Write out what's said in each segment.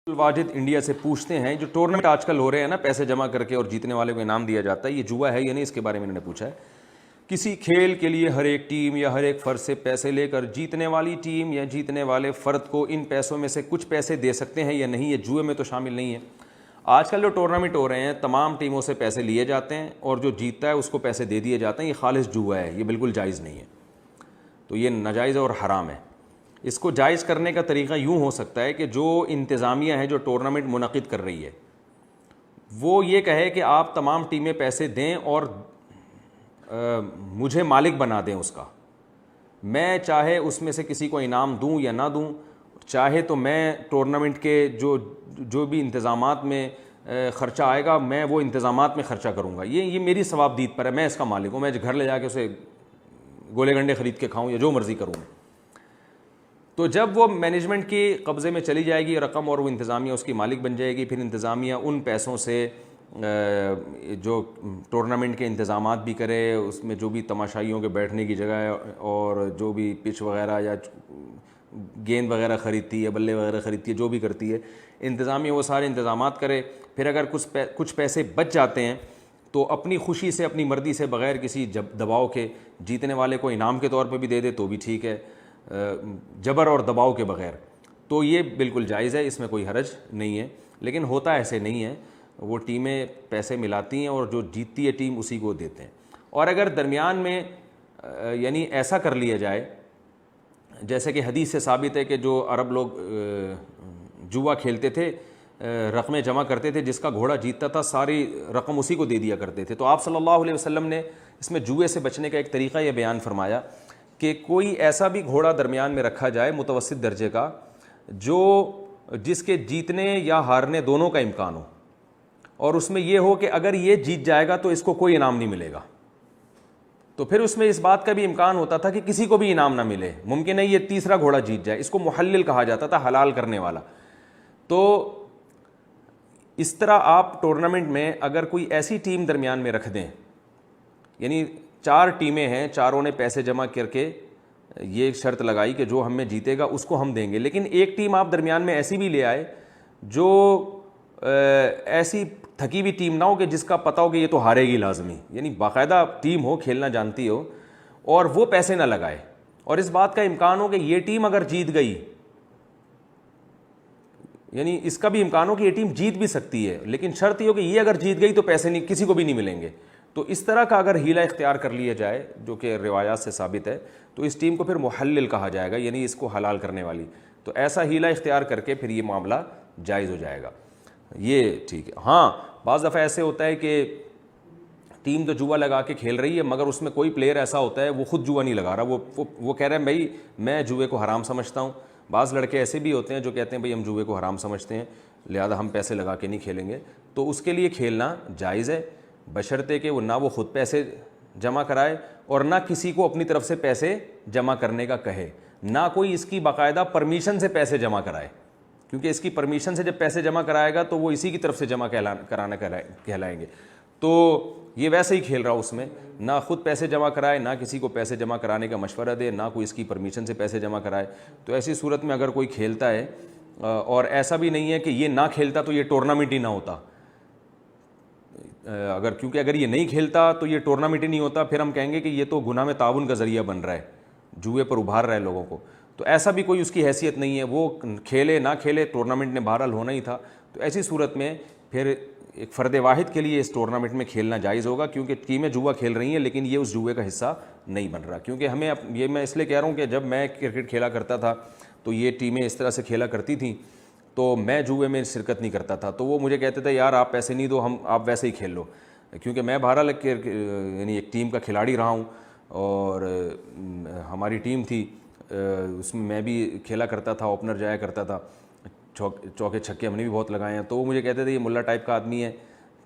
Wajid India سے پوچھتے ہیں جو ٹورنامنٹ آج کل ہو رہے ہیں نا پیسے جمع کر کے اور جیتنے والے کو انعام دیا جاتا ہے، یہ جوا ہے یا نہیں، اس کے بارے میں انہوں نے پوچھا ہے۔ کسی کھیل کے لیے ہر ایک ٹیم یا ہر ایک فرد سے پیسے لے کر جیتنے والی ٹیم یا جیتنے والے فرد کو ان پیسوں میں سے کچھ پیسے دے سکتے ہیں یا نہیں، یہ جوئے میں تو شامل نہیں ہے۔ آج کل جو ٹورنامنٹ ہو رہے ہیں تمام ٹیموں سے پیسے لیے جاتے ہیں اور جو جیتتا ہے اس کو پیسے دے دیے جاتے ہیں، یہ خالص جوا ہے، یہ بالکل جائز نہیں ہے، تو یہ ناجائز اور حرام ہے۔ اس کو جائز کرنے کا طریقہ یوں ہو سکتا ہے کہ جو انتظامیہ ہے جو ٹورنامنٹ منعقد کر رہی ہے وہ یہ کہے کہ آپ تمام ٹیمیں پیسے دیں اور مجھے مالک بنا دیں اس کا، میں چاہے اس میں سے کسی کو انعام دوں یا نہ دوں، چاہے تو میں ٹورنامنٹ کے جو بھی انتظامات میں خرچہ آئے گا میں وہ انتظامات میں خرچہ کروں گا، یہ میری ثواب دید پر ہے، میں اس کا مالک ہوں، میں گھر لے جا کے اسے گولے گنڈے خرید کے کھاؤں یا جو مرضی کروں میں۔ تو جب وہ مینجمنٹ کی قبضے میں چلی جائے گی رقم اور وہ انتظامیہ اس کی مالک بن جائے گی، پھر انتظامیہ ان پیسوں سے جو ٹورنامنٹ کے انتظامات بھی کرے، اس میں جو بھی تماشائیوں کے بیٹھنے کی جگہ ہے اور جو بھی پچ وغیرہ یا گیند وغیرہ خریدتی ہے، بلے وغیرہ خریدتی ہے، جو بھی کرتی ہے انتظامیہ وہ سارے انتظامات کرے، پھر اگر کچھ پیسے بچ جاتے ہیں تو اپنی خوشی سے اپنی مرضی سے بغیر کسی دباؤ کے جیتنے والے کو انعام کے طور پہ بھی دے دے تو بھی ٹھیک ہے، جبر اور دباؤ کے بغیر، تو یہ بالکل جائز ہے، اس میں کوئی حرج نہیں ہے۔ لیکن ہوتا ایسے نہیں ہے، وہ ٹیمیں پیسے ملاتی ہیں اور جو جیتتی ہے ٹیم اسی کو دیتے ہیں۔ اور اگر درمیان میں یعنی ایسا کر لیا جائے جیسے کہ حدیث سے ثابت ہے کہ جو عرب لوگ جوا کھیلتے تھے رقمیں جمع کرتے تھے، جس کا گھوڑا جیتتا تھا ساری رقم اسی کو دے دیا کرتے تھے، تو آپ صلی اللہ علیہ وسلم نے اس میں جوئے سے بچنے کا ایک طریقہ یہ بیان فرمایا کہ کوئی ایسا بھی گھوڑا درمیان میں رکھا جائے متوسط درجے کا جس کے جیتنے یا ہارنے دونوں کا امکان ہو، اور اس میں یہ ہو کہ اگر یہ جیت جائے گا تو اس کو کوئی انعام نہیں ملے گا، تو پھر اس میں اس بات کا بھی امکان ہوتا تھا کہ کسی کو بھی انعام نہ ملے، ممکن ہے یہ تیسرا گھوڑا جیت جائے، اس کو محلل کہا جاتا تھا، حلال کرنے والا۔ تو اس طرح آپ ٹورنامنٹ میں اگر کوئی ایسی ٹیم درمیان میں رکھ دیں، یعنی 4 ٹیمیں ہیں، چاروں نے پیسے جمع کر کے یہ ایک شرط لگائی کہ جو ہم میں جیتے گا اس کو ہم دیں گے، لیکن ایک ٹیم آپ درمیان میں ایسی بھی لے آئے جو ایسی تھکی ہوئی ٹیم نہ ہو کہ جس کا پتہ ہو کہ یہ تو ہارے گی لازمی، یعنی باقاعدہ ٹیم ہو کھیلنا جانتی ہو اور وہ پیسے نہ لگائے، اور اس بات کا امکان ہو کہ یہ ٹیم اگر جیت گئی، یعنی اس کا بھی امکان ہو کہ یہ ٹیم جیت بھی سکتی ہے لیکن شرط یہ ہو کہ یہ اگر جیت گئی تو پیسے نہیں کسی کو بھی نہیں ملیں گے، تو اس طرح کا اگر ہیلہ اختیار کر لیا جائے جو کہ روایات سے ثابت ہے تو اس ٹیم کو پھر محلل کہا جائے گا، یعنی اس کو حلال کرنے والی، تو ایسا ہیلہ اختیار کر کے پھر یہ معاملہ جائز ہو جائے گا، یہ ٹھیک ہے۔ ہاں بعض دفعہ ایسے ہوتا ہے کہ ٹیم تو جوا لگا کے کھیل رہی ہے مگر اس میں کوئی پلیئر ایسا ہوتا ہے وہ خود جوا نہیں لگا رہا، وہ کہہ رہے ہیں بھائی میں جوئے کو حرام سمجھتا ہوں۔ بعض لڑکے ایسے بھی ہوتے ہیں جو کہتے ہیں بھائی ہم جوئے کو حرام سمجھتے ہیں لہذا ہم پیسے لگا کے نہیں کھیلیں گے، تو اس کے لیے کھیلنا جائز ہے بشرطے کہ وہ نہ وہ خود پیسے جمع کرائے اور نہ کسی کو اپنی طرف سے پیسے جمع کرنے کا کہے، نہ کوئی اس کی باقاعدہ پرمیشن سے پیسے جمع کرائے، کیونکہ اس کی پرمیشن سے جب پیسے جمع کرائے گا تو وہ اسی کی طرف سے جمع کرانا کہلائیں گے، تو یہ ویسے ہی کھیل رہا اس میں، نہ خود پیسے جمع کرائے نہ کسی کو پیسے جمع کرانے کا مشورہ دے، نہ کوئی اس کی پرمیشن سے پیسے جمع کرائے، تو ایسی صورت میں اگر کوئی کھیلتا ہے اور ایسا بھی نہیں ہے کہ یہ نہ کھیلتا تو یہ ٹورنامنٹ ہی نہ ہوتا، کیونکہ اگر یہ نہیں کھیلتا تو یہ ٹورنامنٹ ہی نہیں ہوتا، پھر ہم کہیں گے کہ یہ تو گناہ میں تعاون کا ذریعہ بن رہا ہے، جوئے پر ابھار رہا ہے لوگوں کو، تو ایسا بھی کوئی اس کی حیثیت نہیں ہے، وہ کھیلے نہ کھیلے ٹورنامنٹ نے بہرحال ہونا ہی تھا، تو ایسی صورت میں پھر ایک فرد واحد کے لیے اس ٹورنامنٹ میں کھیلنا جائز ہوگا، کیونکہ ٹیمیں جوا کھیل رہی ہیں لیکن یہ اس جوئے کا حصہ نہیں بن رہا، کیونکہ ہمیں یہ میں اس لیے کہہ رہا ہوں کہ جب میں کرکٹ کھیلا کرتا تھا تو یہ ٹیمیں اس طرح سے کھیلا کرتی تھیں تو میں جوئے میں شرکت نہیں کرتا تھا، تو وہ مجھے کہتے تھے یار آپ پیسے نہیں دو آپ ویسے ہی کھیل لو، کیونکہ میں بہرحال یعنی ایک ٹیم کا کھلاڑی رہا ہوں اور ہماری ٹیم تھی اس میں بھی کھیلا کرتا تھا، اوپنر جایا کرتا تھا، چوکے چھکے ہم نے بھی بہت لگائے ہیں، تو وہ مجھے کہتے تھے یہ ملا ٹائپ کا آدمی ہے،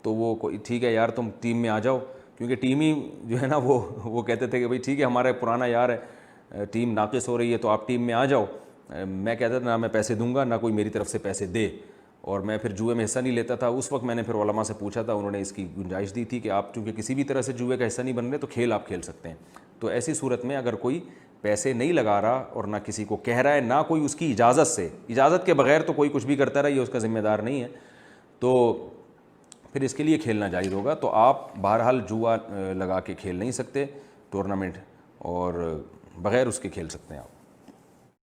تو وہ ٹھیک ہے یار تم ٹیم میں آ جاؤ، کیونکہ ٹیم ہی جو ہے نا وہ کہتے تھے کہ بھائی ٹھیک ہے ہمارا پرانا یار ہے، ٹیم ناقص ہو رہی ہے تو آپ ٹیم میں آ جاؤ، میں کہتا تھا نہ میں پیسے دوں گا نہ کوئی میری طرف سے پیسے دے، اور میں پھر جوئے میں حصہ نہیں لیتا تھا۔ اس وقت میں نے پھر علماء سے پوچھا تھا، انہوں نے اس کی گنجائش دی تھی کہ آپ چونکہ کسی بھی طرح سے جوئے کا حصہ نہیں بن رہے تو کھیل آپ کھیل سکتے ہیں، تو ایسی صورت میں اگر کوئی پیسے نہیں لگا رہا اور نہ کسی کو کہہ رہا ہے, نہ کوئی اس کی اجازت سے, اجازت کے بغیر تو کوئی کچھ بھی کرتا رہا, یہ اس کا ذمہ دار نہیں ہے, تو پھر اس کے لیے کھیلنا جائز ہوگا. تو آپ بہرحال جوا لگا کے کھیل نہیں سکتے ٹورنامنٹ, اور بغیر اس کے کھیل سکتے ہیں آپ.